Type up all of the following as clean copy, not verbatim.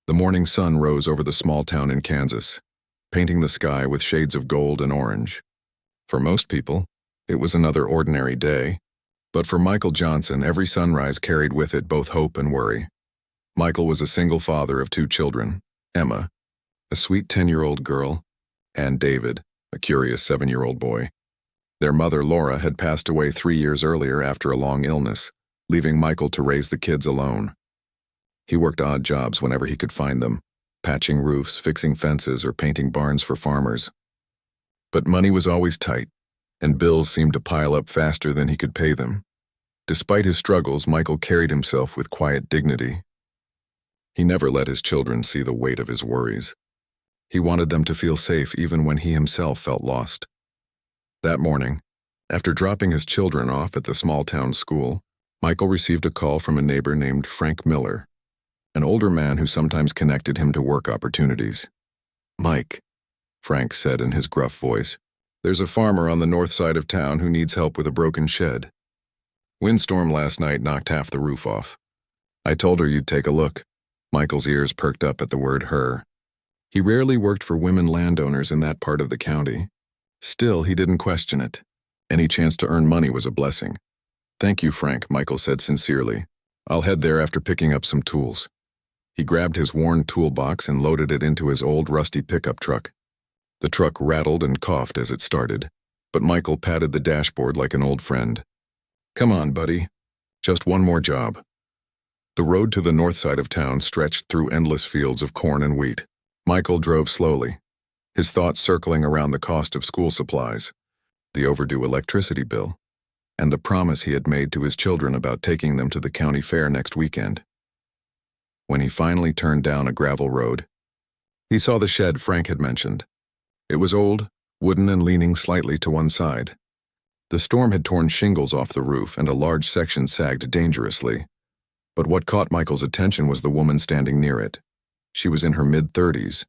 The morning sun rose over the small town in Kansas, painting the sky with shades of gold and orange. For most people, it was another ordinary day, but for Michael Johnson, every sunrise carried with it both hope and worry. Michael was a single father of 2 children, Emma, a sweet 10-year-old girl, and David, a curious 7-year-old boy. Their mother, Laura, had passed away 3 years earlier after a long illness, leaving Michael to raise the kids alone. He worked odd jobs whenever he could find them, patching roofs, fixing fences, or painting barns for farmers. But money was always tight, and bills seemed to pile up faster than he could pay them. Despite his struggles, Michael carried himself with quiet dignity. He never let his children see the weight of his worries. He wanted them to feel safe even when he himself felt lost. That morning, after dropping his children off at the small-town school, Michael received a call from a neighbor named Frank Miller, an older man who sometimes connected him to work opportunities. "Mike," Frank said in his gruff voice, "there's a farmer on the north side of town who needs help with a broken shed. Windstorm last night knocked half the roof off. I told her you'd take a look." Michael's ears perked up at the word her. He rarely worked for women landowners in that part of the county. Still, he didn't question it. Any chance to earn money was a blessing. "Thank you, Frank," Michael said sincerely. "I'll head there after picking up some tools." He grabbed his worn toolbox and loaded it into his old rusty pickup truck. The truck rattled and coughed as it started, but Michael patted the dashboard like an old friend. "Come on, buddy. Just one more job." The road to the north side of town stretched through endless fields of corn and wheat. Michael drove slowly, his thoughts circling around the cost of school supplies, the overdue electricity bill, and the promise he had made to his children about taking them to the county fair next weekend. When he finally turned down a gravel road, he saw the shed Frank had mentioned. It was old, wooden, and leaning slightly to one side. The storm had torn shingles off the roof, and a large section sagged dangerously. But what caught Michael's attention was the woman standing near it. She was in her mid-30s,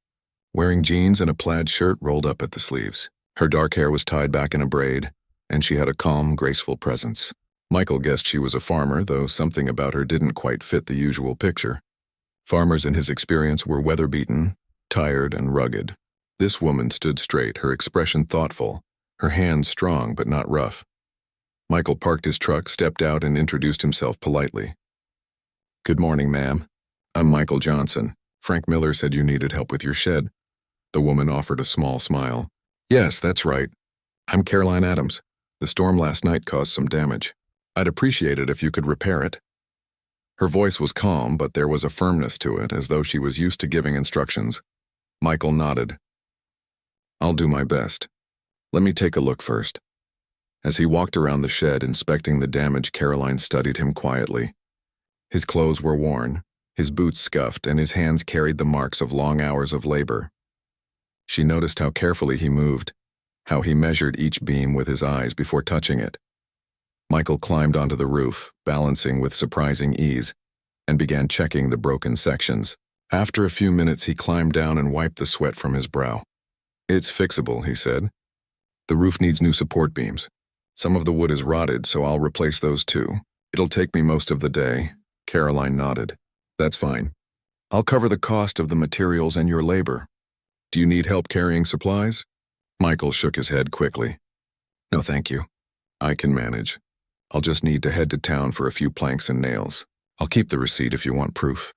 wearing jeans and a plaid shirt rolled up at the sleeves. Her dark hair was tied back in a braid, and she had a calm, graceful presence. Michael guessed she was a farmer, though something about her didn't quite fit the usual picture. Farmers in his experience were weather-beaten, tired, and rugged. This woman stood straight, her expression thoughtful, her hands strong but not rough. Michael parked his truck, stepped out, and introduced himself politely. "Good morning, ma'am. I'm Michael Johnson. Frank Miller said you needed help with your shed." The woman offered a small smile. "Yes, that's right. I'm Caroline Adams. The storm last night caused some damage. I'd appreciate it if you could repair it." Her voice was calm, but there was a firmness to it, as though she was used to giving instructions. Michael nodded. "I'll do my best. Let me take a look first." As he walked around the shed inspecting the damage, Caroline studied him quietly. His clothes were worn, his boots scuffed, and his hands carried the marks of long hours of labor. She noticed how carefully he moved, how he measured each beam with his eyes before touching it. Michael climbed onto the roof, balancing with surprising ease, and began checking the broken sections. After a few minutes, he climbed down and wiped the sweat from his brow. "It's fixable," he said. "The roof needs new support beams. Some of the wood is rotted, so I'll replace those too. It'll take me most of the day." Caroline nodded. "That's fine. I'll cover the cost of the materials and your labor. Do you need help carrying supplies?" Michael shook his head quickly. "No, thank you. I can manage. I'll just need to head to town for a few planks and nails. I'll keep the receipt if you want proof."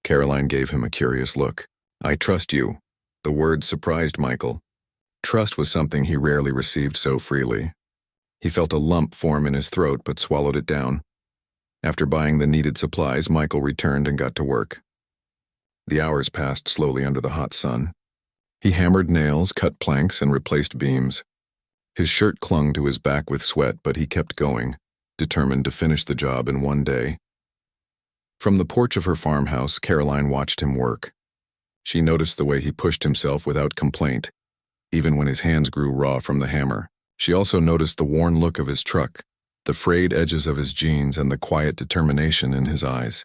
Caroline gave him a curious look. "I trust you." The word surprised Michael. Trust was something he rarely received so freely. He felt a lump form in his throat but swallowed it down. After buying the needed supplies, Michael returned and got to work. The hours passed slowly under the hot sun. He hammered nails, cut planks, and replaced beams. His shirt clung to his back with sweat, but he kept going, determined to finish the job in one day. From the porch of her farmhouse, Caroline watched him work. She noticed the way he pushed himself without complaint, even when his hands grew raw from the hammer. She also noticed the worn look of his truck, the frayed edges of his jeans, and the quiet determination in his eyes.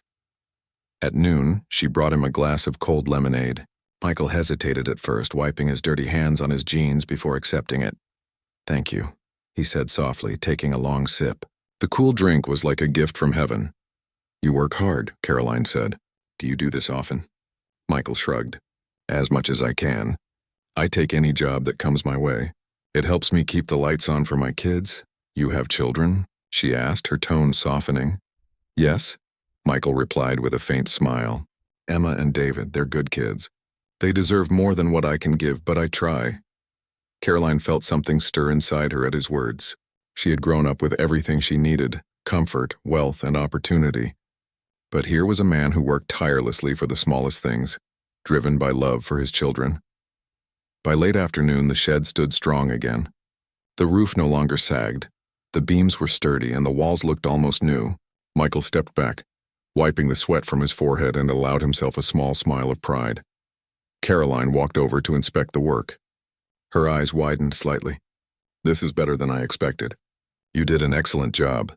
At noon, she brought him a glass of cold lemonade. Michael hesitated at first, wiping his dirty hands on his jeans before accepting it. "Thank you," he said softly, taking a long sip. The cool drink was like a gift from heaven. "You work hard," Caroline said. "Do you do this often?" Michael shrugged. As much as I can. I take any job that comes my way. It helps me keep the lights on for my kids. You have children? She asked, her tone softening. Yes, Michael replied with a faint smile. Emma and David, they're good kids. They deserve more than what I can give, but I try. Caroline felt something stir inside her at his words. She had grown up with everything she needed, comfort, wealth, and opportunity. But here was a man who worked tirelessly for the smallest things, driven by love for his children. By late afternoon, the shed stood strong again. The roof no longer sagged. The beams were sturdy and the walls looked almost new. Michael stepped back, wiping the sweat from his forehead, and allowed himself a small smile of pride. Caroline walked over to inspect the work. Her eyes widened slightly. This is better than I expected. You did an excellent job.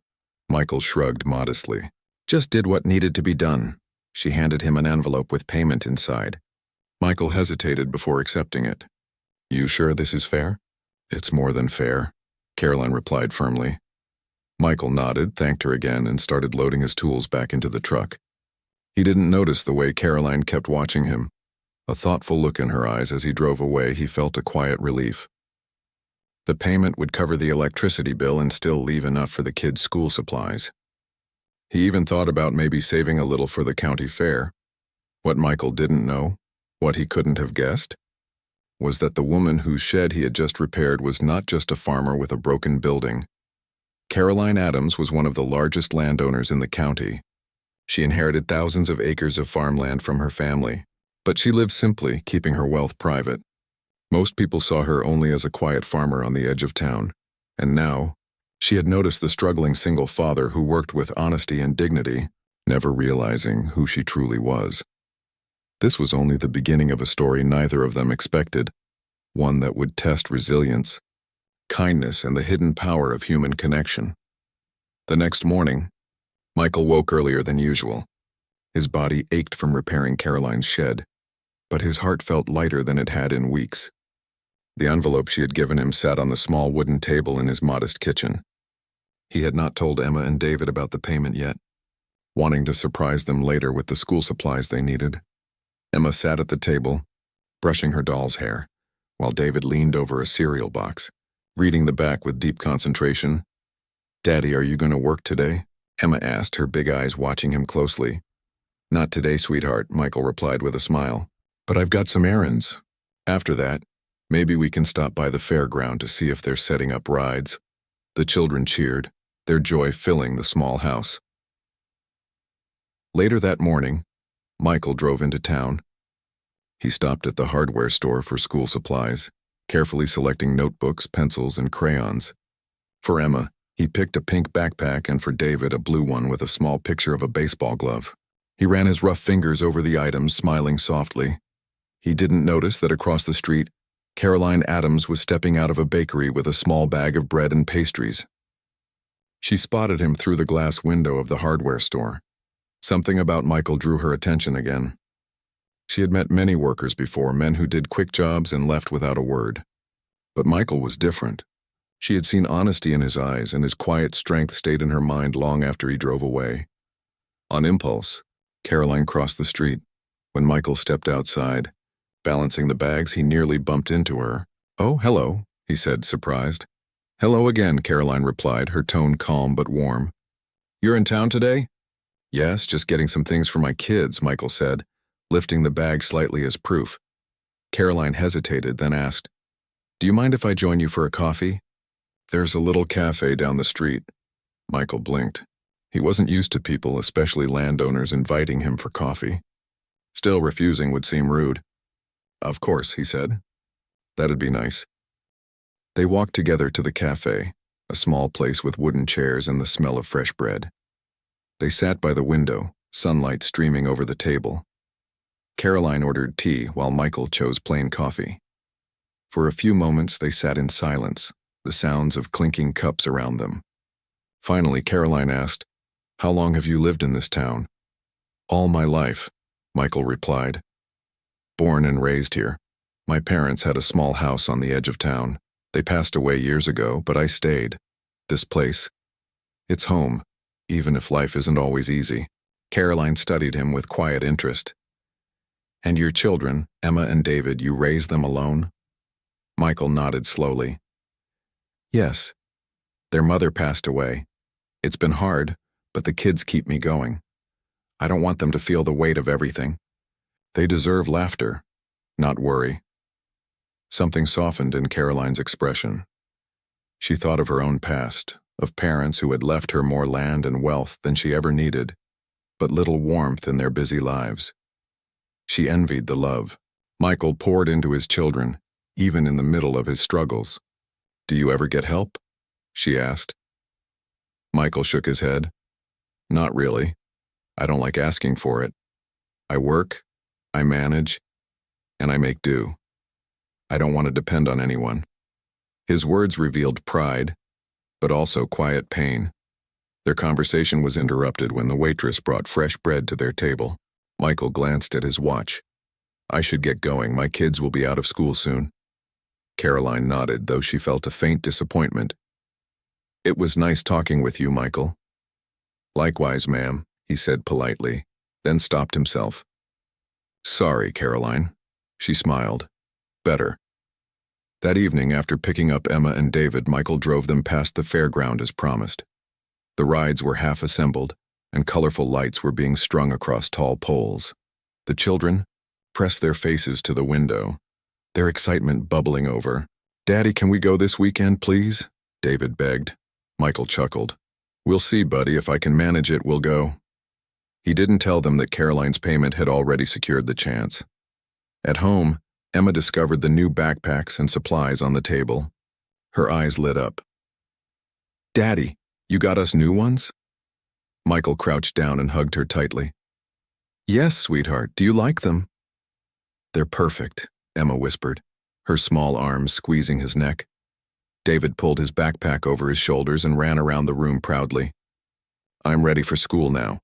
Michael shrugged modestly. Just did what needed to be done. She handed him an envelope with payment inside. Michael hesitated before accepting it. You sure this is fair? It's more than fair, Caroline replied firmly. Michael nodded, thanked her again, and started loading his tools back into the truck. He didn't notice the way Caroline kept watching him. A thoughtful look in her eyes as he drove away, he felt a quiet relief. The payment would cover the electricity bill and still leave enough for the kids' school supplies. He even thought about maybe saving a little for the county fair. What Michael didn't know, what he couldn't have guessed, was that the woman whose shed he had just repaired was not just a farmer with a broken building. Caroline Adams was one of the largest landowners in the county. She inherited thousands of acres of farmland from her family, but she lived simply, keeping her wealth private. Most people saw her only as a quiet farmer on the edge of town, and now, she had noticed the struggling single father who worked with honesty and dignity, never realizing who she truly was. This was only the beginning of a story neither of them expected, one that would test resilience, kindness, and the hidden power of human connection. The next morning, Michael woke earlier than usual. His body ached from repairing Caroline's shed, but his heart felt lighter than it had in weeks. The envelope she had given him sat on the small wooden table in his modest kitchen. He had not told Emma and David about the payment yet, wanting to surprise them later with the school supplies they needed. Emma sat at the table, brushing her doll's hair, while David leaned over a cereal box, reading the back with deep concentration. "Daddy, are you going to work today?" Emma asked, her big eyes watching him closely. "Not today, sweetheart," Michael replied with a smile. "But I've got some errands. After that, maybe we can stop by the fairground to see if they're setting up rides." The children cheered, their joy filling the small house. Later that morning, Michael drove into town. He stopped at the hardware store for school supplies, carefully selecting notebooks, pencils, and crayons. For Emma, he picked a pink backpack, and for David, a blue one with a small picture of a baseball glove. He ran his rough fingers over the items, smiling softly. He didn't notice that across the street, Caroline Adams was stepping out of a bakery with a small bag of bread and pastries. She spotted him through the glass window of the hardware store. Something about Michael drew her attention again. She had met many workers before, men who did quick jobs and left without a word. But Michael was different. She had seen honesty in his eyes, and his quiet strength stayed in her mind long after he drove away. On impulse, Caroline crossed the street. When Michael stepped outside, balancing the bags, he nearly bumped into her. "Oh, hello," he said, surprised. "Hello again," Caroline replied, her tone calm but warm. "You're in town today?" "Yes, just getting some things for my kids," Michael said, lifting the bag slightly as proof. Caroline hesitated, then asked, "Do you mind if I join you for a coffee?" "There's a little cafe down the street." Michael blinked. He wasn't used to people, especially landowners, inviting him for coffee. Still, refusing would seem rude. "Of course," he said. "That'd be nice." They walked together to the cafe, a small place with wooden chairs and the smell of fresh bread. They sat by the window, sunlight streaming over the table. Caroline ordered tea while Michael chose plain coffee. For a few moments they sat in silence, the sounds of clinking cups around them. Finally, Caroline asked, "How long have you lived in this town?" "All my life," Michael replied. "Born and raised here. My parents had a small house on the edge of town. They passed away years ago, but I stayed. This place, it's home, even if life isn't always easy." Caroline studied him with quiet interest. And your children, Emma and David, you raise them alone? Michael nodded slowly. Yes. Their mother passed away. It's been hard, but the kids keep me going. I don't want them to feel the weight of everything. They deserve laughter, not worry. Something softened in Caroline's expression. She thought of her own past, of parents who had left her more land and wealth than she ever needed, but little warmth in their busy lives. She envied the love Michael poured into his children, even in the middle of his struggles. Do you ever get help? She asked. Michael shook his head. Not really. I don't like asking for it. I work, I manage, and I make do. I don't want to depend on anyone. His words revealed pride, but also quiet pain. Their conversation was interrupted when the waitress brought fresh bread to their table. Michael glanced at his watch. I should get going. My kids will be out of school soon. Caroline nodded, though she felt a faint disappointment. It was nice talking with you, Michael. Likewise, ma'am, he said politely, then stopped himself. Sorry, Caroline. She smiled. Better. That evening, after picking up Emma and David, Michael drove them past the fairground as promised. The rides were half assembled, and colorful lights were being strung across tall poles. The children pressed their faces to the window, their excitement bubbling over. Daddy, can we go this weekend, please? David begged. Michael chuckled. We'll see, buddy. If I can manage it, we'll go. He didn't tell them that Caroline's payment had already secured the chance. At home, Emma discovered the new backpacks and supplies on the table. Her eyes lit up. Daddy, you got us new ones? Michael crouched down and hugged her tightly. Yes, sweetheart. Do you like them? They're perfect, Emma whispered, her small arms squeezing his neck. David pulled his backpack over his shoulders and ran around the room proudly. I'm ready for school now.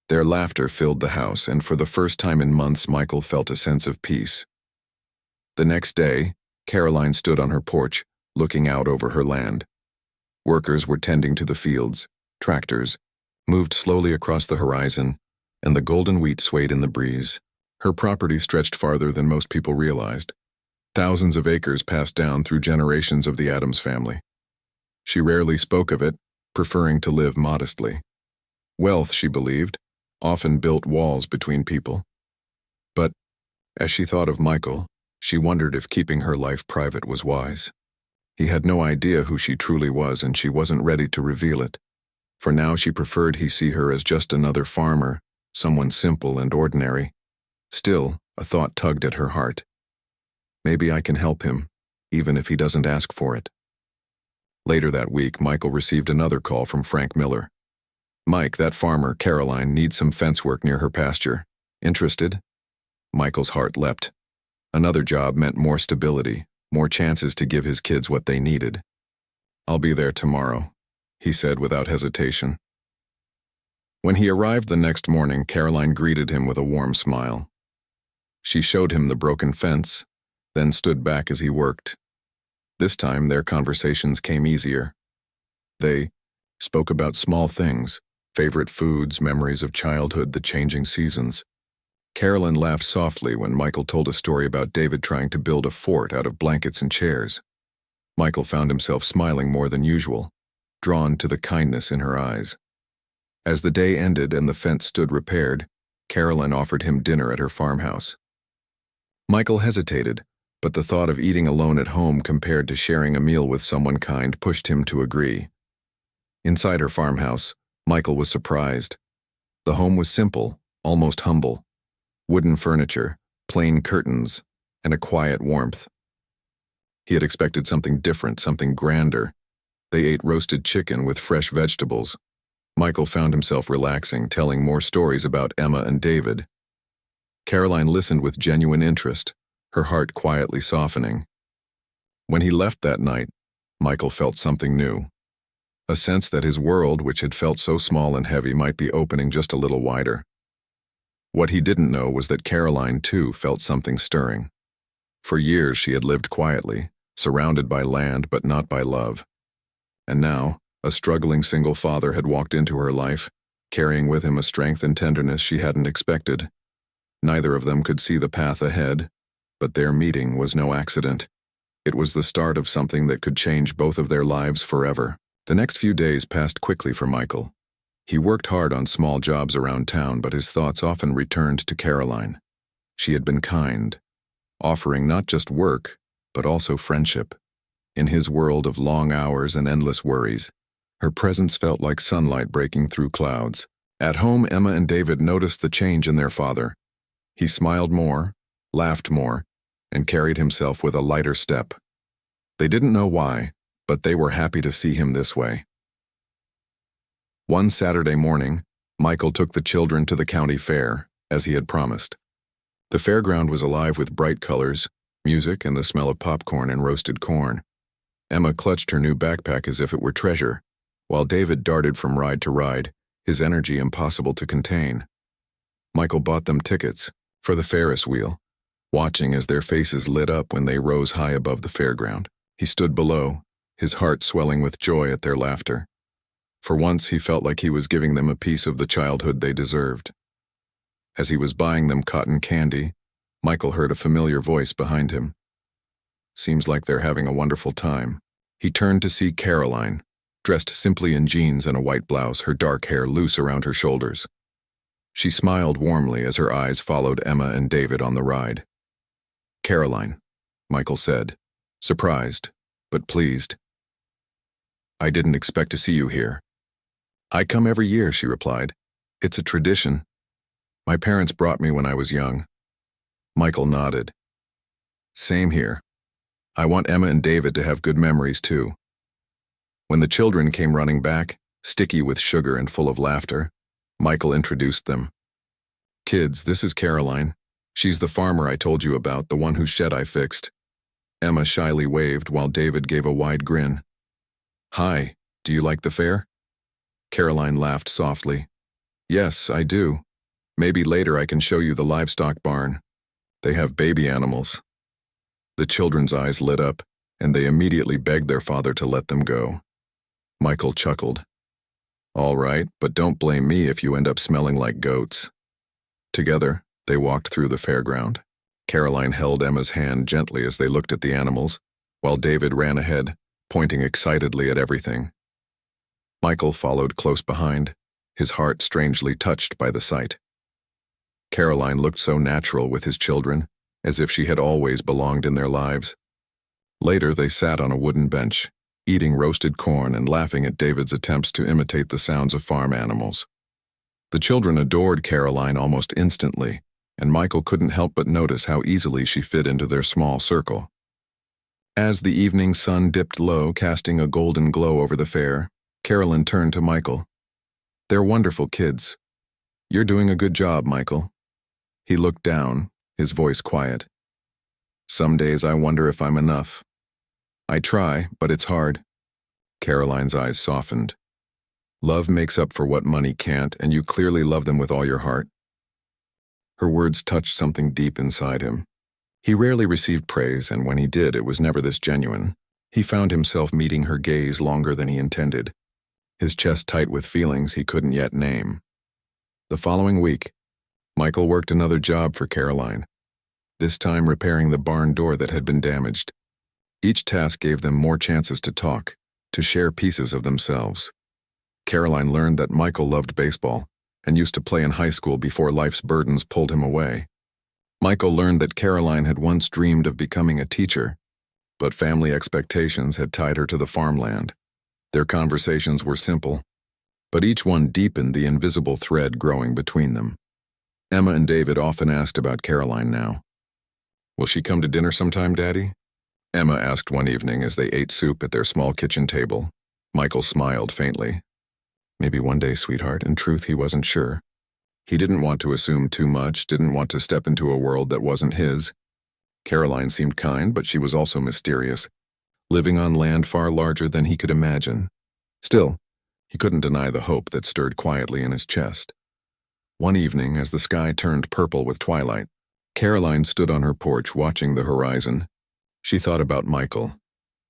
Their laughter filled the house, and for the first time in months, Michael felt a sense of peace. The next day, Caroline stood on her porch, looking out over her land. Workers were tending to the fields. Tractors moved slowly across the horizon, and the golden wheat swayed in the breeze. Her property stretched farther than most people realized. Thousands of acres passed down through generations of the Adams family. She rarely spoke of it, preferring to live modestly. Wealth, she believed, often built walls between people. But, as she thought of Michael, she wondered if keeping her life private was wise. He had no idea who she truly was, and she wasn't ready to reveal it. For now she preferred he see her as just another farmer, someone simple and ordinary. Still, a thought tugged at her heart. Maybe I can help him, even if he doesn't ask for it. Later that week, Michael received another call from Frank Miller. Mike, that farmer, Caroline, needs some fence work near her pasture. Interested? Michael's heart leapt. Another job meant more stability, more chances to give his kids what they needed. I'll be there tomorrow, he said without hesitation. When he arrived the next morning, Caroline greeted him with a warm smile. She showed him the broken fence, then stood back as he worked. This time, their conversations came easier. They spoke about small things, favorite foods, memories of childhood, the changing seasons. Caroline laughed softly when Michael told a story about David trying to build a fort out of blankets and chairs. Michael found himself smiling more than usual, drawn to the kindness in her eyes. As the day ended and the fence stood repaired, Caroline offered him dinner at her farmhouse. Michael hesitated, but the thought of eating alone at home compared to sharing a meal with someone kind pushed him to agree. Inside her farmhouse, Michael was surprised. The home was simple, almost humble. Wooden furniture, plain curtains, and a quiet warmth. He had expected something different, something grander. They ate roasted chicken with fresh vegetables. Michael found himself relaxing, telling more stories about Emma and David. Caroline listened with genuine interest, her heart quietly softening. When he left that night, Michael felt something new. A sense that his world, which had felt so small and heavy, might be opening just a little wider. What he didn't know was that Caroline, too, felt something stirring. For years she had lived quietly, surrounded by land but not by love. And now, a struggling single father had walked into her life, carrying with him a strength and tenderness she hadn't expected. Neither of them could see the path ahead, but their meeting was no accident. It was the start of something that could change both of their lives forever. The next few days passed quickly for Michael. He worked hard on small jobs around town, but his thoughts often returned to Caroline. She had been kind, offering not just work, but also friendship. In his world of long hours and endless worries, her presence felt like sunlight breaking through clouds. At home, Emma and David noticed the change in their father. He smiled more, laughed more, and carried himself with a lighter step. They didn't know why, but they were happy to see him this way. One Saturday morning, Michael took the children to the county fair, as he had promised. The fairground was alive with bright colors, music, and the smell of popcorn and roasted corn. Emma clutched her new backpack as if it were treasure, while David darted from ride to ride, his energy impossible to contain. Michael bought them tickets for the Ferris wheel, watching as their faces lit up when they rose high above the fairground. He stood below, his heart swelling with joy at their laughter. For once, he felt like he was giving them a piece of the childhood they deserved. As he was buying them cotton candy, Michael heard a familiar voice behind him. Seems like they're having a wonderful time. He turned to see Caroline, dressed simply in jeans and a white blouse, her dark hair loose around her shoulders. She smiled warmly as her eyes followed Emma and David on the ride. "Caroline," Michael said, surprised, but pleased. "I didn't expect to see you here." "I come every year," she replied. "It's a tradition. My parents brought me when I was young." Michael nodded. "Same here. I want Emma and David to have good memories too." When the children came running back, sticky with sugar and full of laughter, Michael introduced them. "Kids, this is Caroline. She's the farmer I told you about, the one whose shed I fixed." Emma shyly waved while David gave a wide grin. "Hi, do you like the fair?" Caroline laughed softly. "Yes, I do. Maybe later I can show you the livestock barn. They have baby animals." The children's eyes lit up, and they immediately begged their father to let them go. Michael chuckled. "All right, but don't blame me if you end up smelling like goats." Together, they walked through the fairground. Caroline held Emma's hand gently as they looked at the animals, while David ran ahead, pointing excitedly at everything. Michael followed close behind, his heart strangely touched by the sight. Caroline looked so natural with his children, as if she had always belonged in their lives. Later, they sat on a wooden bench, eating roasted corn and laughing at David's attempts to imitate the sounds of farm animals. The children adored Caroline almost instantly, and Michael couldn't help but notice how easily she fit into their small circle. As the evening sun dipped low, casting a golden glow over the fair, Caroline turned to Michael. "They're wonderful kids. You're doing a good job, Michael." He looked down, his voice quiet. "Some days I wonder if I'm enough. I try, but it's hard." Caroline's eyes softened. "Love makes up for what money can't, and you clearly love them with all your heart." Her words touched something deep inside him. He rarely received praise, and when he did, it was never this genuine. He found himself meeting her gaze longer than he intended, his chest tight with feelings he couldn't yet name. The following week, Michael worked another job for Caroline, this time repairing the barn door that had been damaged. Each task gave them more chances to talk, to share pieces of themselves. Caroline learned that Michael loved baseball and used to play in high school before life's burdens pulled him away. Michael learned that Caroline had once dreamed of becoming a teacher, but family expectations had tied her to the farmland. Their conversations were simple, but each one deepened the invisible thread growing between them. Emma and David often asked about Caroline now. "Will she come to dinner sometime, Daddy?" Emma asked one evening as they ate soup at their small kitchen table. Michael smiled faintly. Maybe one day, sweetheart. In truth, he wasn't sure. He didn't want to assume too much, didn't want to step into a world that wasn't his. Caroline seemed kind, but she was also mysterious, living on land far larger than he could imagine. Still, he couldn't deny the hope that stirred quietly in his chest. One evening, as the sky turned purple with twilight, Caroline stood on her porch watching the horizon. She thought about Michael,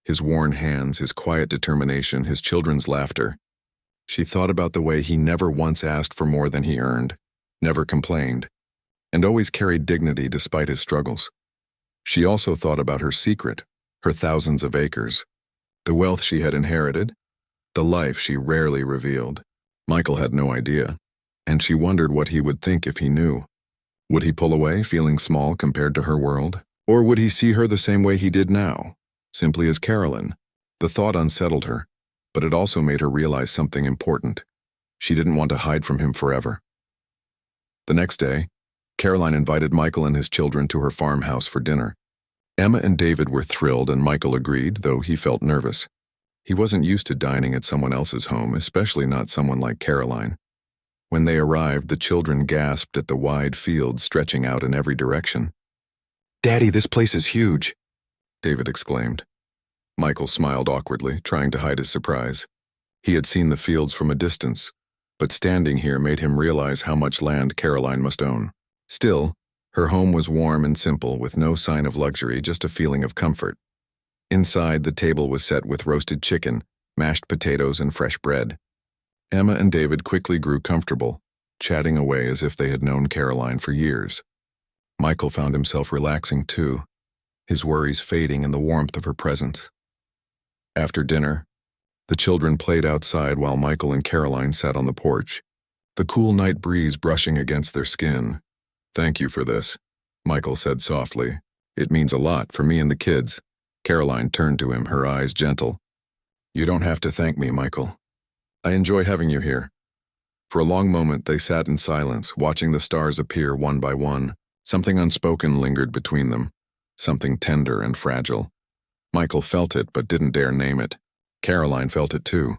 his worn hands, his quiet determination, his children's laughter. She thought about the way he never once asked for more than he earned, never complained. and always carried dignity despite his struggles. She also thought about her secret, her thousands of acres, the wealth she had inherited, the life she rarely revealed. Michael had no idea, and she wondered what he would think if he knew. Would he pull away, feeling small compared to her world? Or would he see her the same way he did now, simply as Carolyn? The thought unsettled her, but it also made her realize something important. She didn't want to hide from him forever. The next day, Caroline invited Michael and his children to her farmhouse for dinner. Emma and David were thrilled, and Michael agreed, though he felt nervous. He wasn't used to dining at someone else's home, especially not someone like Caroline. When they arrived, the children gasped at the wide fields stretching out in every direction. "Daddy, this place is huge," David exclaimed. Michael smiled awkwardly, trying to hide his surprise. He had seen the fields from a distance, but standing here made him realize how much land Caroline must own. Still, her home was warm and simple, with no sign of luxury, just a feeling of comfort. Inside, the table was set with roasted chicken, mashed potatoes, and fresh bread. Emma and David quickly grew comfortable, chatting away as if they had known Caroline for years. Michael found himself relaxing too, his worries fading in the warmth of her presence. After dinner, the children played outside while Michael and Caroline sat on the porch, the cool night breeze brushing against their skin. "Thank you for this," Michael said softly. "It means a lot for me and the kids." Caroline turned to him, her eyes gentle. "You don't have to thank me, Michael. I enjoy having you here." For a long moment they sat in silence, watching the stars appear one by one. Something unspoken lingered between them, something tender and fragile. Michael felt it but didn't dare name it. Caroline felt it too,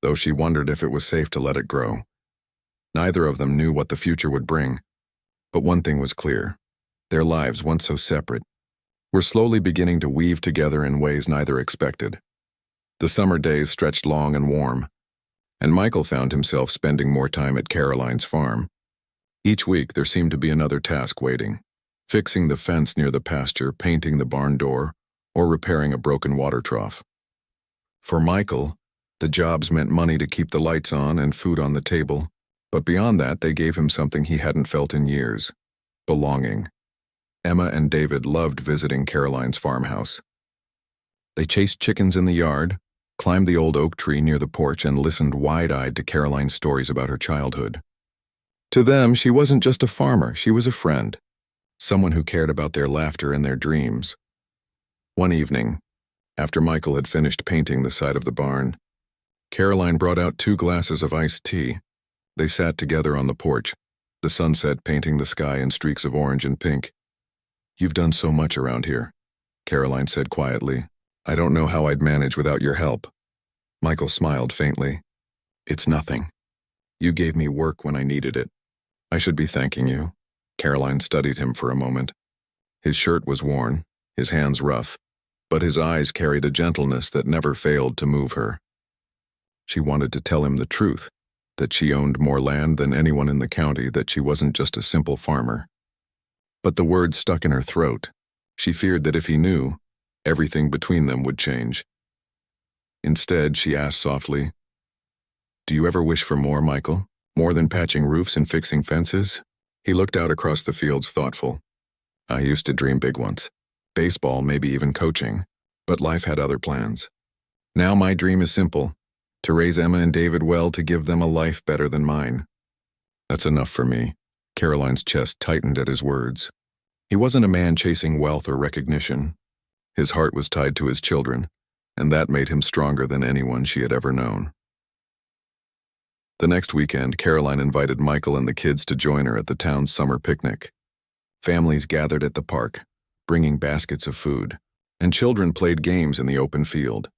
though she wondered if it was safe to let it grow. Neither of them knew what the future would bring. But one thing was clear. Their lives, once so separate, were slowly beginning to weave together in ways neither expected. The summer days stretched long and warm, and Michael found himself spending more time at Caroline's farm. Each week there seemed to be another task waiting: fixing the fence near the pasture, painting the barn door, or repairing a broken water trough. For Michael, the jobs meant money to keep the lights on and food on the table, but beyond that they gave him something he hadn't felt in years: belonging. Emma and David loved visiting Caroline's farmhouse. They chased chickens in the yard, climbed the old oak tree near the porch, and listened wide-eyed to Caroline's stories about her childhood. To them, she wasn't just a farmer, she was a friend, someone who cared about their laughter and their dreams. One evening, after Michael had finished painting the side of the barn, Caroline brought out 2 glasses of iced tea. They sat together on the porch, the sunset painting the sky in streaks of orange and pink. "You've done so much around here," Caroline said quietly. "I don't know how I'd manage without your help." Michael smiled faintly. "It's nothing. You gave me work when I needed it. I should be thanking you." Caroline studied him for a moment. His shirt was worn, his hands rough, but his eyes carried a gentleness that never failed to move her. She wanted to tell him the truth, that she owned more land than anyone in the county, that she wasn't just a simple farmer. But the words stuck in her throat. She feared that if he knew, everything between them would change. Instead, she asked softly, "Do you ever wish for more, Michael? More than patching roofs and fixing fences?" He looked out across the fields, thoughtful. "I used to dream big once. Baseball, maybe even coaching. But life had other plans. Now my dream is simple: to raise Emma and David well, to give them a life better than mine." "That's enough for me." Caroline's chest tightened at his words. He wasn't a man chasing wealth or recognition. His heart was tied to his children, and that made him stronger than anyone she had ever known. The next weekend, Caroline invited Michael and the kids to join her at the town's summer picnic. Families gathered at the park, bringing baskets of food, and children played games in the open field.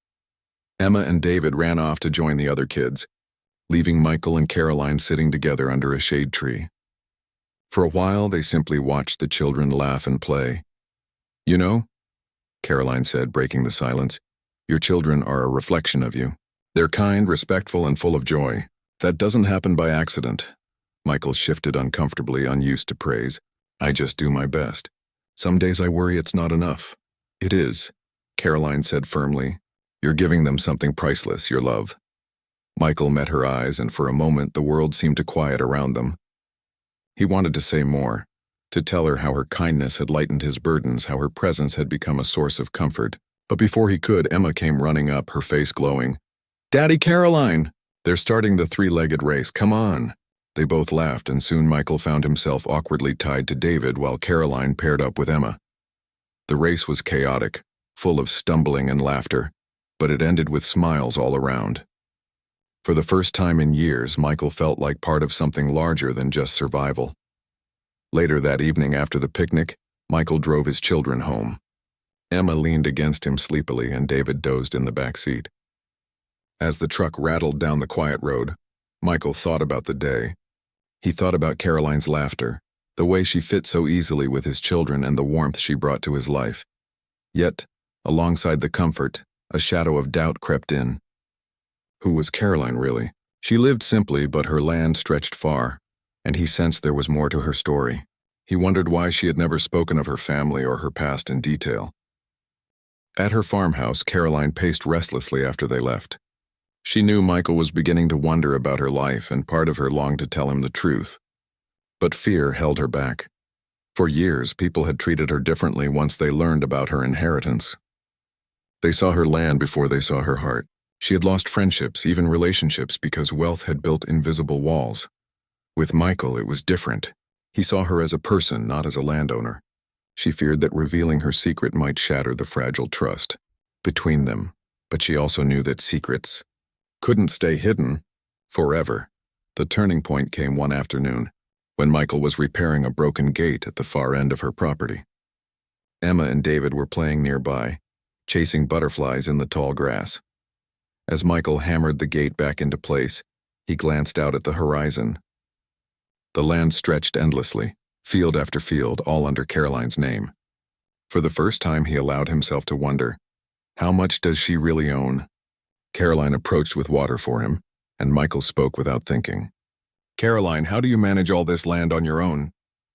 Emma and David ran off to join the other kids, leaving Michael and Caroline sitting together under a shade tree. For a while, they simply watched the children laugh and play. "You know," Caroline said, breaking the silence, "your children are a reflection of you. They're kind, respectful, and full of joy. That doesn't happen by accident." Michael shifted uncomfortably, unused to praise. "I just do my best. Some days I worry it's not enough." "It is," Caroline said firmly. "You're giving them something priceless, your love." Michael met her eyes, and for a moment the world seemed to quiet around them. He wanted to say more, to tell her how her kindness had lightened his burdens, how her presence had become a source of comfort. But before he could, Emma came running up, her face glowing. "Daddy, Caroline! They're starting the three-legged race, come on!" They both laughed, and soon Michael found himself awkwardly tied to David while Caroline paired up with Emma. The race was chaotic, full of stumbling and laughter, but it ended with smiles all around. For the first time in years, Michael felt like part of something larger than just survival. Later that evening after the picnic, Michael drove his children home. Emma leaned against him sleepily, and David dozed in the back seat. As the truck rattled down the quiet road, Michael thought about the day. He thought about Caroline's laughter, the way she fit so easily with his children and the warmth she brought to his life. Yet, alongside the comfort, a shadow of doubt crept in. Who was Caroline, really? She lived simply, but her land stretched far, and he sensed there was more to her story. He wondered why she had never spoken of her family or her past in detail. At her farmhouse, Caroline paced restlessly after they left. She knew Michael was beginning to wonder about her life, and part of her longed to tell him the truth. But fear held her back. For years, people had treated her differently once they learned about her inheritance. They saw her land before they saw her heart. She had lost friendships, even relationships, because wealth had built invisible walls. With Michael, it was different. He saw her as a person, not as a landowner. She feared that revealing her secret might shatter the fragile trust between them, but she also knew that secrets couldn't stay hidden forever. The turning point came one afternoon, when Michael was repairing a broken gate at the far end of her property. Emma and David were playing nearby, chasing butterflies in the tall grass. As Michael hammered the gate back into place, he glanced out at the horizon. The land stretched endlessly, field after field, all under Caroline's name. For the first time, he allowed himself to wonder, how much does she really own? Caroline approached with water for him, and Michael spoke without thinking. "Caroline, how do you manage all this land on your own?"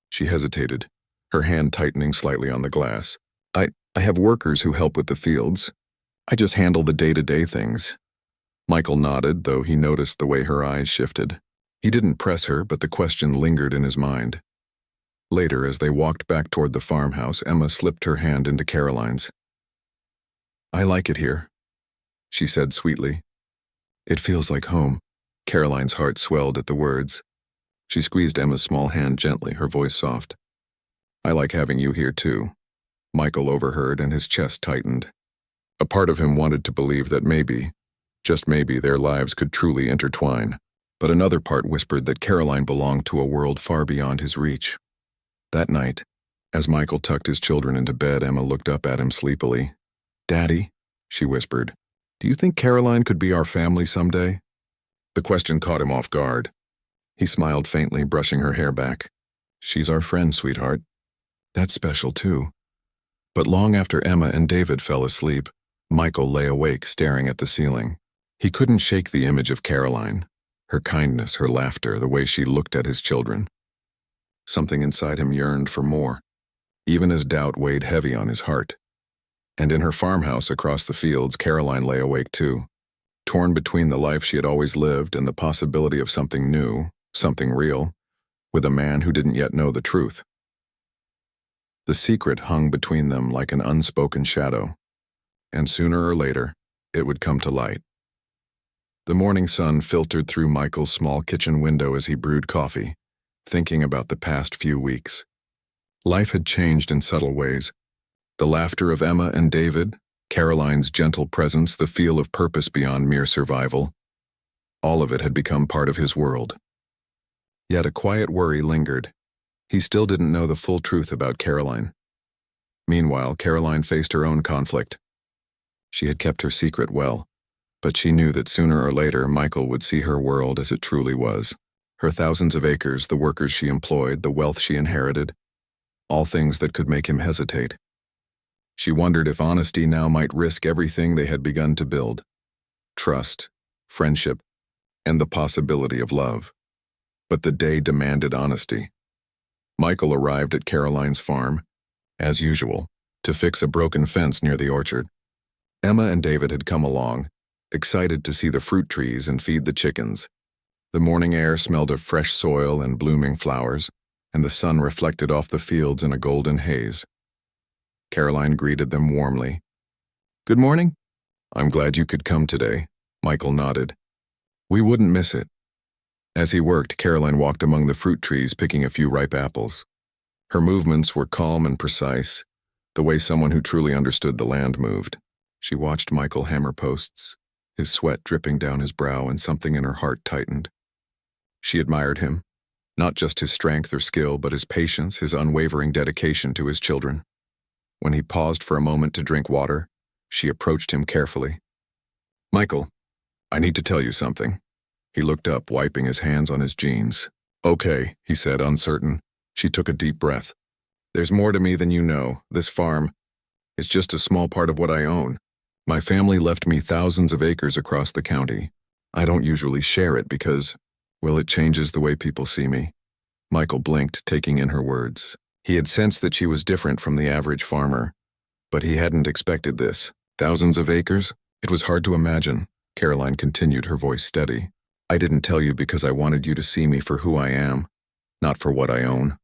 She hesitated, her hand tightening slightly on the glass. I have workers who help with the fields. I just handle the day-to-day things." Michael nodded, though he noticed the way her eyes shifted. He didn't press her, but the question lingered in his mind. Later, as they walked back toward the farmhouse, Emma slipped her hand into Caroline's. "I like it here," she said sweetly. "It feels like home." Caroline's heart swelled at the words. She squeezed Emma's small hand gently, her voice soft. "I like having you here too." Michael overheard, and his chest tightened. A part of him wanted to believe that maybe, just maybe, their lives could truly intertwine, but another part whispered that Caroline belonged to a world far beyond his reach. That night, as Michael tucked his children into bed, Emma looked up at him sleepily. "Daddy," she whispered, "do you think Caroline could be our family someday?" The question caught him off guard. He smiled faintly, brushing her hair back. "She's our friend, sweetheart. That's special too." But long after Emma and David fell asleep, Michael lay awake, staring at the ceiling. He couldn't shake the image of Caroline, her kindness, her laughter, the way she looked at his children. Something inside him yearned for more, even as doubt weighed heavy on his heart. And in her farmhouse across the fields, Caroline lay awake too, torn between the life she had always lived and the possibility of something new, something real, with a man who didn't yet know the truth. The secret hung between them like an unspoken shadow, and sooner or later, it would come to light. The morning sun filtered through Michael's small kitchen window as he brewed coffee, thinking about the past few weeks. Life had changed in subtle ways. The laughter of Emma and David, Caroline's gentle presence, the feel of purpose beyond mere survival, all of it had become part of his world. Yet a quiet worry lingered. He still didn't know the full truth about Caroline. Meanwhile, Caroline faced her own conflict. She had kept her secret well, but she knew that sooner or later Michael would see her world as it truly was. Her thousands of acres, the workers she employed, the wealth she inherited, all things that could make him hesitate. She wondered if honesty now might risk everything they had begun to build: trust, friendship, and the possibility of love. But the day demanded honesty. Michael arrived at Caroline's farm, as usual, to fix a broken fence near the orchard. Emma and David had come along, excited to see the fruit trees and feed the chickens. The morning air smelled of fresh soil and blooming flowers, and the sun reflected off the fields in a golden haze. Caroline greeted them warmly. "Good morning." "I'm glad you could come today," Michael nodded. "We wouldn't miss it." As he worked, Caroline walked among the fruit trees picking a few ripe apples. Her movements were calm and precise, the way someone who truly understood the land moved. She watched Michael hammer posts, his sweat dripping down his brow, and something in her heart tightened. She admired him, not just his strength or skill, but his patience, his unwavering dedication to his children. When he paused for a moment to drink water, she approached him carefully. "Michael, I need to tell you something." He looked up, wiping his hands on his jeans. "Okay," he said, uncertain. She took a deep breath. "There's more to me than you know. This farm is just a small part of what I own. My family left me thousands of acres across the county. I don't usually share it because, well, it changes the way people see me." Michael blinked, taking in her words. He had sensed that she was different from the average farmer, but he hadn't expected this. "Thousands of acres? It was hard to imagine," Caroline continued, her voice steady. "I didn't tell you because I wanted you to see me for who I am, not for what I own.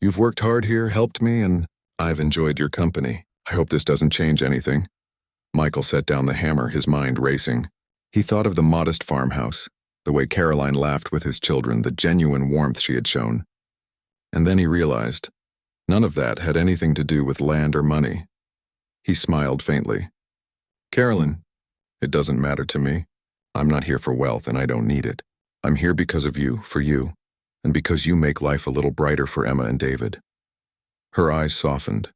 You've worked hard here, helped me, and I've enjoyed your company. I hope this doesn't change anything." Michael set down the hammer, his mind racing. He thought of the modest farmhouse, the way Caroline laughed with his children, the genuine warmth she had shown. And then he realized, none of that had anything to do with land or money. He smiled faintly. "Caroline, it doesn't matter to me. I'm not here for wealth, and I don't need it. I'm here because of you, for you, and because you make life a little brighter for Emma and David." Her eyes softened.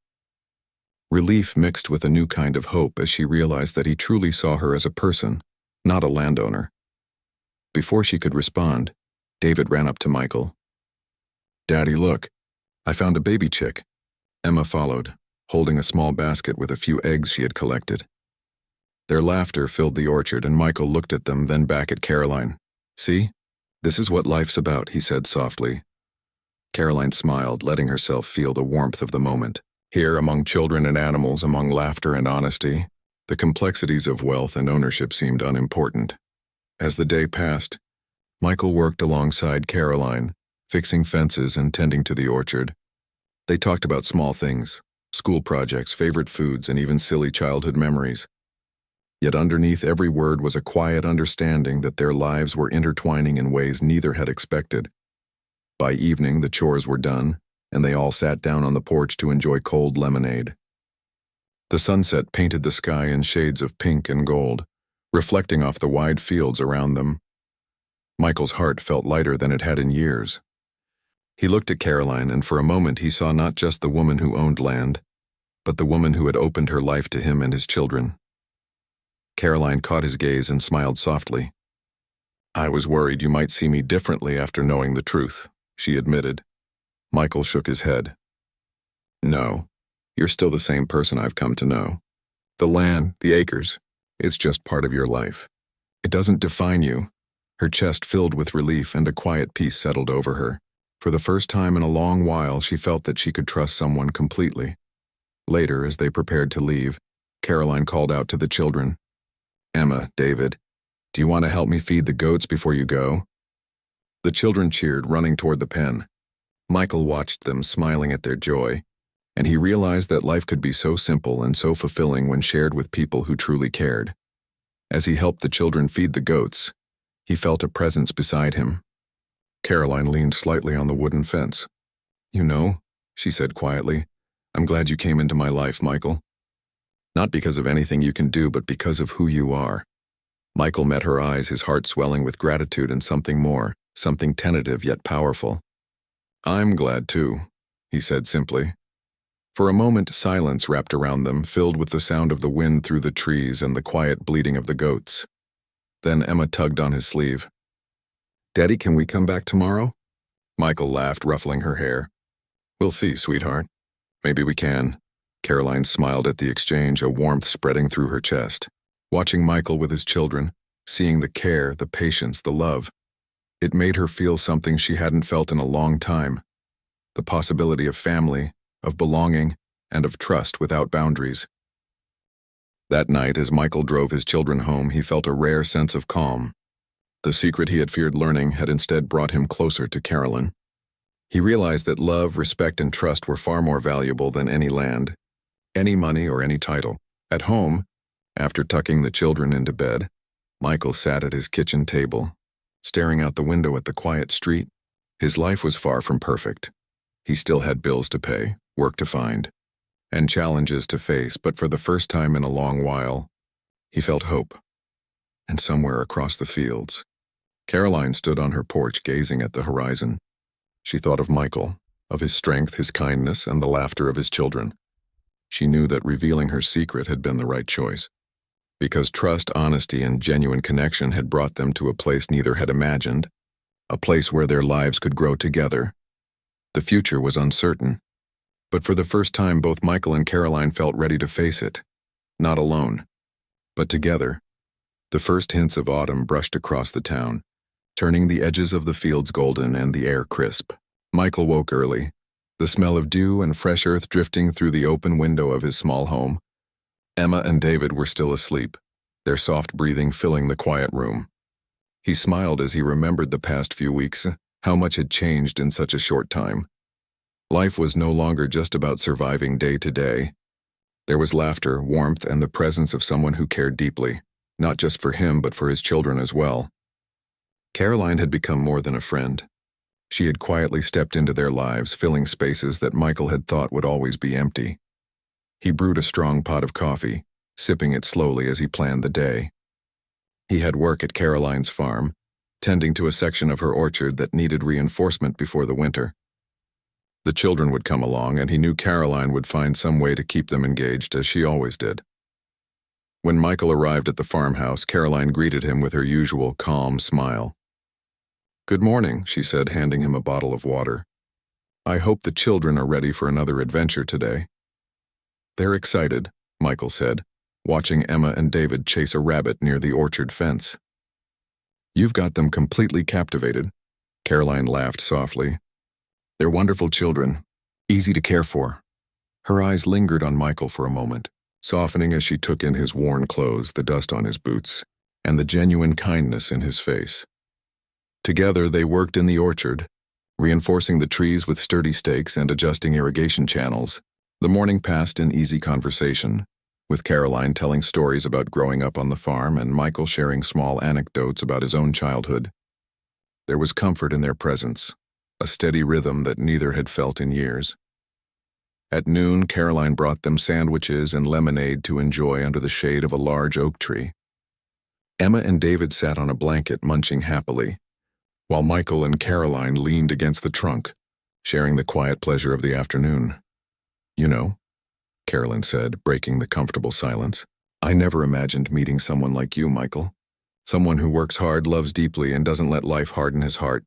Relief mixed with a new kind of hope as she realized that he truly saw her as a person, not a landowner. Before she could respond, David ran up to Michael. "Daddy, look. I found a baby chick." Emma followed, holding a small basket with a few eggs she had collected. Their laughter filled the orchard, and Michael looked at them, then back at Caroline. "See? This is what life's about," he said softly. Caroline smiled, letting herself feel the warmth of the moment. Here, among children and animals, among laughter and honesty, the complexities of wealth and ownership seemed unimportant. As the day passed, Michael worked alongside Caroline, fixing fences and tending to the orchard. They talked about small things, school projects, favorite foods, and even silly childhood memories. Yet underneath every word was a quiet understanding that their lives were intertwining in ways neither had expected. By evening, the chores were done, and they all sat down on the porch to enjoy cold lemonade. The sunset painted the sky in shades of pink and gold, reflecting off the wide fields around them. Michael's heart felt lighter than it had in years. He looked at Caroline, and for a moment he saw not just the woman who owned land, but the woman who had opened her life to him and his children. Caroline caught his gaze and smiled softly. "I was worried you might see me differently after knowing the truth," she admitted. Michael shook his head. "No, you're still the same person I've come to know. The land, the acres, it's just part of your life. It doesn't define you." Her chest filled with relief, and a quiet peace settled over her. For the first time in a long while, she felt that she could trust someone completely. Later, as they prepared to leave, Caroline called out to the children. "Emma, David, do you want to help me feed the goats before you go?" The children cheered, running toward the pen. Michael watched them, smiling at their joy, and he realized that life could be so simple and so fulfilling when shared with people who truly cared. As he helped the children feed the goats, he felt a presence beside him. Caroline leaned slightly on the wooden fence. "You know," she said quietly, "I'm glad you came into my life, Michael. Not because of anything you can do, but because of who you are." Michael met her eyes, his heart swelling with gratitude and something more, something tentative yet powerful. "I'm glad too," he said simply. For a moment, silence wrapped around them, filled with the sound of the wind through the trees and the quiet bleating of the goats. Then Emma tugged on his sleeve. "Daddy, can we come back tomorrow?" Michael laughed, ruffling her hair. "We'll see, sweetheart. Maybe we can." Caroline smiled at the exchange, a warmth spreading through her chest. Watching Michael with his children, seeing the care, the patience, the love, it made her feel something she hadn't felt in a long time. The possibility of family, of belonging, and of trust without boundaries. That night, as Michael drove his children home, he felt a rare sense of calm. The secret he had feared learning had instead brought him closer to Caroline. He realized that love, respect, and trust were far more valuable than any land, any money, or any title. At home, after tucking the children into bed, Michael sat at his kitchen table, staring out the window at the quiet street. His life was far from perfect. He still had bills to pay, work to find, and challenges to face, but for the first time in a long while, he felt hope. And somewhere across the fields, Caroline stood on her porch gazing at the horizon. She thought of Michael, of his strength, his kindness, and the laughter of his children. She knew that revealing her secret had been the right choice, because trust, honesty, and genuine connection had brought them to a place neither had imagined, a place where their lives could grow together. The future was uncertain, but for the first time both Michael and Caroline felt ready to face it, not alone, but together. The first hints of autumn brushed across the town, turning the edges of the fields golden and the air crisp. Michael woke early, the smell of dew and fresh earth drifting through the open window of his small home. Emma and David were still asleep, their soft breathing filling the quiet room. He smiled as he remembered the past few weeks, how much had changed in such a short time. Life was no longer just about surviving day to day. There was laughter, warmth, and the presence of someone who cared deeply, not just for him but for his children as well. Caroline had become more than a friend. She had quietly stepped into their lives, filling spaces that Michael had thought would always be empty. He brewed a strong pot of coffee, sipping it slowly as he planned the day. He had work at Caroline's farm, tending to a section of her orchard that needed reinforcement before the winter. The children would come along, and he knew Caroline would find some way to keep them engaged, as she always did. When Michael arrived at the farmhouse, Caroline greeted him with her usual calm smile. "Good morning," she said, handing him a bottle of water. "I hope the children are ready for another adventure today." "They're excited," Michael said, watching Emma and David chase a rabbit near the orchard fence. "You've got them completely captivated," Caroline laughed softly. "They're wonderful children, easy to care for." Her eyes lingered on Michael for a moment, softening as she took in his worn clothes, the dust on his boots, and the genuine kindness in his face. Together they worked in the orchard, reinforcing the trees with sturdy stakes and adjusting irrigation channels. The morning passed in easy conversation, with Caroline telling stories about growing up on the farm and Michael sharing small anecdotes about his own childhood. There was comfort in their presence, a steady rhythm that neither had felt in years. At noon, Caroline brought them sandwiches and lemonade to enjoy under the shade of a large oak tree. Emma and David sat on a blanket munching happily, while Michael and Caroline leaned against the trunk, sharing the quiet pleasure of the afternoon. "You know," Caroline said, breaking the comfortable silence, "I never imagined meeting someone like you, Michael. Someone who works hard, loves deeply, and doesn't let life harden his heart."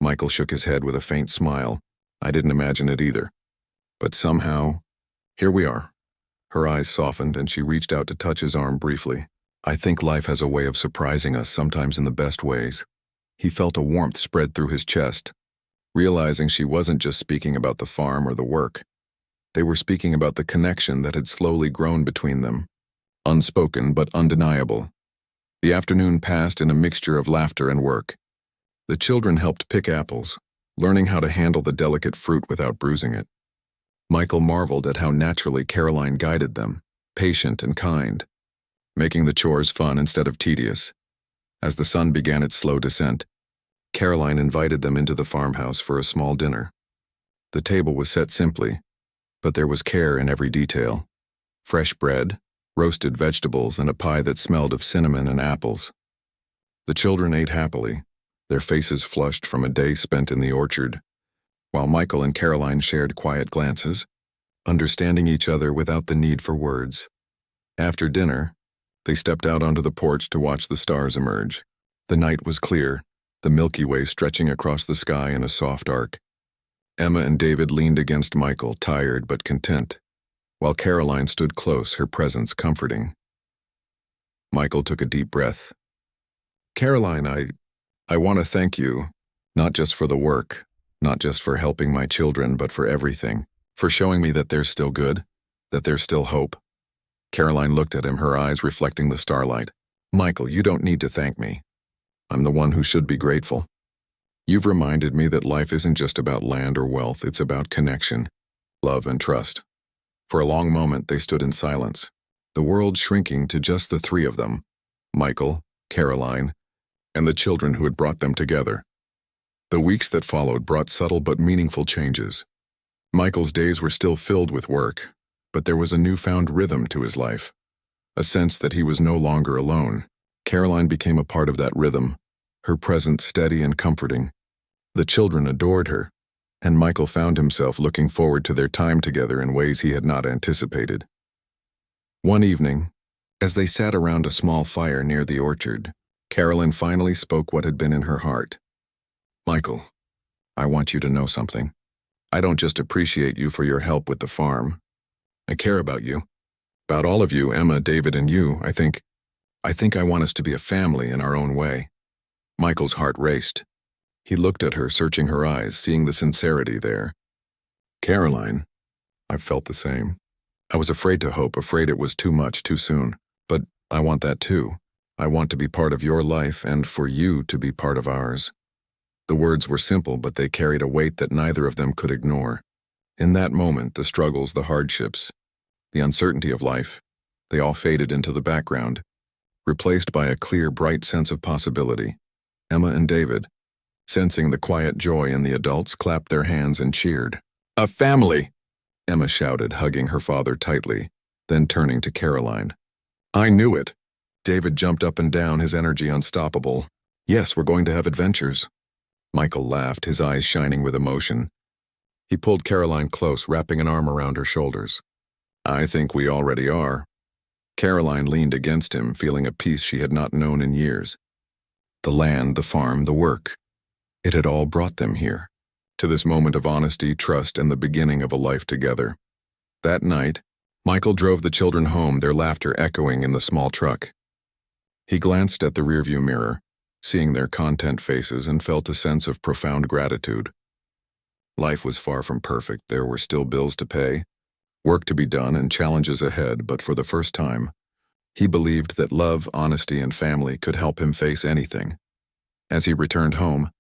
Michael shook his head with a faint smile. "I didn't imagine it either. But somehow, here we are." Her eyes softened and she reached out to touch his arm briefly. "I think life has a way of surprising us, sometimes in the best ways." He felt a warmth spread through his chest, realizing she wasn't just speaking about the farm or the work. They were speaking about the connection that had slowly grown between them, unspoken but undeniable. The afternoon passed in a mixture of laughter and work. The children helped pick apples, learning how to handle the delicate fruit without bruising it. Michael marveled at how naturally Caroline guided them, patient and kind, making the chores fun instead of tedious. As the sun began its slow descent, Caroline invited them into the farmhouse for a small dinner. The table was set simply, but there was care in every detail. Fresh bread, roasted vegetables, and a pie that smelled of cinnamon and apples. The children ate happily, their faces flushed from a day spent in the orchard, while Michael and Caroline shared quiet glances, understanding each other without the need for words. After dinner, they stepped out onto the porch to watch the stars emerge. The night was clear, the Milky Way stretching across the sky in a soft arc. Emma and David leaned against Michael, tired but content, while Caroline stood close, her presence comforting. Michael took a deep breath. "Caroline, I want to thank you, not just for the work, not just for helping my children, but for everything, for showing me that there's still good, that there's still hope." Caroline looked at him, her eyes reflecting the starlight. "Michael, you don't need to thank me. I'm the one who should be grateful." You've reminded me that life isn't just about land or wealth, it's about connection, love, and trust. For a long moment, they stood in silence, the world shrinking to just the three of them, Michael, Caroline, and the children who had brought them together. The weeks that followed brought subtle but meaningful changes. Michael's days were still filled with work, but there was a newfound rhythm to his life, a sense that he was no longer alone. Caroline became a part of that rhythm, her presence steady and comforting. The children adored her, and Michael found himself looking forward to their time together in ways he had not anticipated. One evening, as they sat around a small fire near the orchard, Caroline finally spoke what had been in her heart. "Michael, I want you to know something. I don't just appreciate you for your help with the farm. I care about you. About all of you, Emma, David, and you. I think I want us to be a family in our own way." Michael's heart raced. He looked at her, searching her eyes, seeing the sincerity there. "Caroline, I felt the same. I was afraid to hope, afraid it was too much, too soon. But I want that too. I want to be part of your life and for you to be part of ours." The words were simple, but they carried a weight that neither of them could ignore. In that moment, the struggles, the hardships, the uncertainty of life, they all faded into the background, replaced by a clear, bright sense of possibility. Emma and David, sensing the quiet joy in the adults, clapped their hands and cheered. "A family!" Emma shouted, hugging her father tightly, then turning to Caroline. "I knew it." David jumped up and down, his energy unstoppable. "Yes, we're going to have adventures." Michael laughed, his eyes shining with emotion. He pulled Caroline close, wrapping an arm around her shoulders. "I think we already are." Caroline leaned against him, feeling a peace she had not known in years. The land, the farm, the work. It had all brought them here, to this moment of honesty, trust, and the beginning of a life together. That night, Michael drove the children home, their laughter echoing in the small truck. He glanced at the rearview mirror, seeing their content faces, and felt a sense of profound gratitude. Life was far from perfect. There were still bills to pay, work to be done, and challenges ahead, but for the first time, he believed that love, honesty, and family could help him face anything. As he returned home,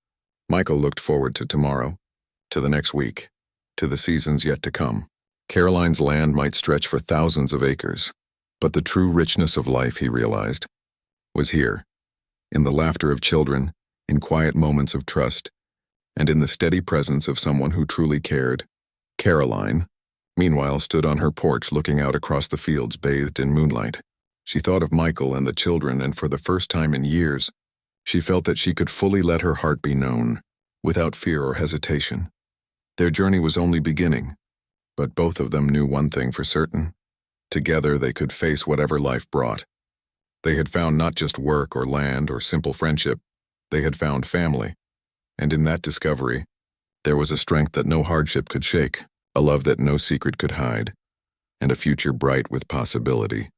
Michael looked forward to tomorrow, to the next week, to the seasons yet to come. Caroline's land might stretch for thousands of acres, but the true richness of life, he realized, was here, in the laughter of children, in quiet moments of trust, and in the steady presence of someone who truly cared. Caroline, meanwhile, stood on her porch looking out across the fields bathed in moonlight. She thought of Michael and the children, and for the first time in years, she felt that she could fully let her heart be known, without fear or hesitation. Their journey was only beginning, but both of them knew one thing for certain. Together they could face whatever life brought. They had found not just work or land or simple friendship, they had found family. And in that discovery, there was a strength that no hardship could shake, a love that no secret could hide, and a future bright with possibility.